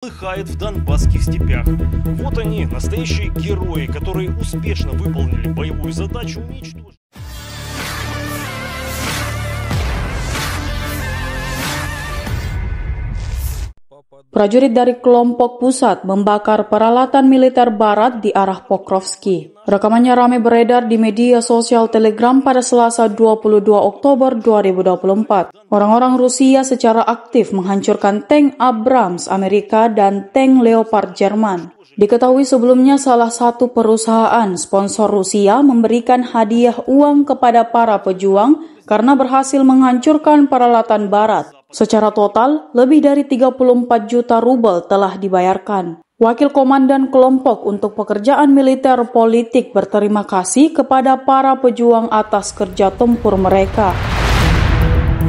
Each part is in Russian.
полыхает в донбасских степях. Вот они, настоящие герои, которые успешно выполнили боевую задачу уничтожить. Prajurit dari kelompok pusat membakar peralatan militer barat di arah Pokrovski. Rekamannya ramai beredar di media sosial Telegram pada Selasa 22 Oktober 2024. Orang-orang Rusia secara aktif menghancurkan tank Abrams Amerika dan tank Leopard Jerman. Diketahui sebelumnya salah satu perusahaan sponsor Rusia memberikan hadiah uang kepada para pejuang karena berhasil menghancurkan peralatan barat. Secara total, lebih dari 34 juta rubel telah dibayarkan. Wakil Komandan Kelompok untuk Pekerjaan Militer Politik berterima kasih kepada para pejuang atas kerja tempur mereka.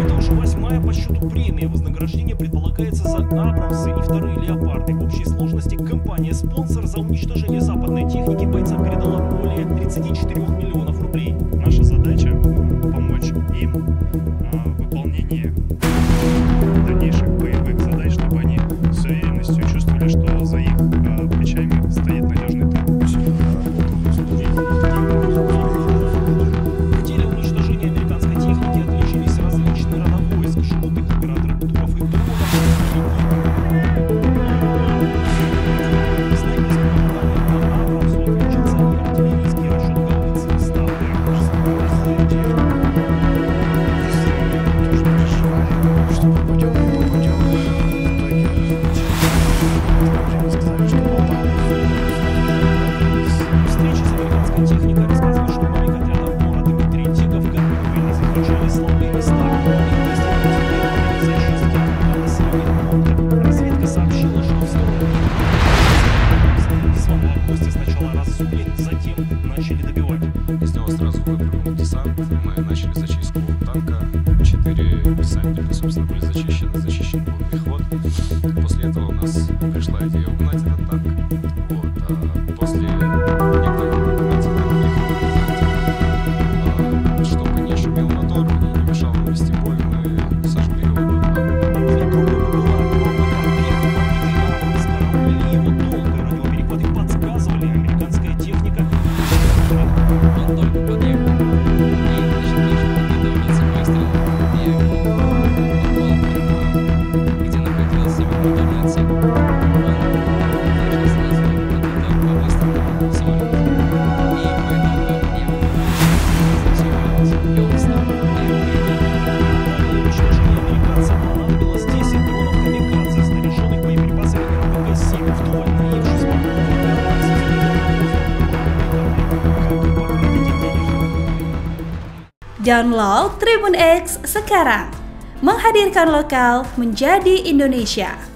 Это уже 8-я по счету премия. Вознаграждение предполагается за Абрамсы и вторые Леопарды. В общей сложности компания-спонсор за уничтожение западной техники бойцам передала более 34 миллионов рублей. Наша задача – помочь им в выполнении дальнейших боевых задач, чтобы они с уверенностью чувствовали, что за их плечами стоит надежный тыл. В деле уничтожения американской техники отличились различные рода войск, желтых операторов ТУРов и дронов. Из него сразу выпрыгнул десант, мы начали зачистку танка, 4 десантника, собственно, были зачищен был пехот. После этого у нас пришла идея угнать этот танк. Вот, а после некоторых комбинаций танк, чтобы не шумел мотор и не мешал вести бой, мы сожгли его. Его долго радиоперехваты подсказывали, американская техника. Он только подъехал и начал подготовиться к выстрелу. Я попал прямо, где находился моторный отсек. Он начал сразу подготовку к выстрелу самолета. И поэтому я и он встал, Уничтожение американцев понадобилось 10 дронов камикадзе, снаряженных боеприпасами РПГ-7, вдвое наевшись Download Tribun X sekarang, menghadirkan lokal menjadi Indonesia.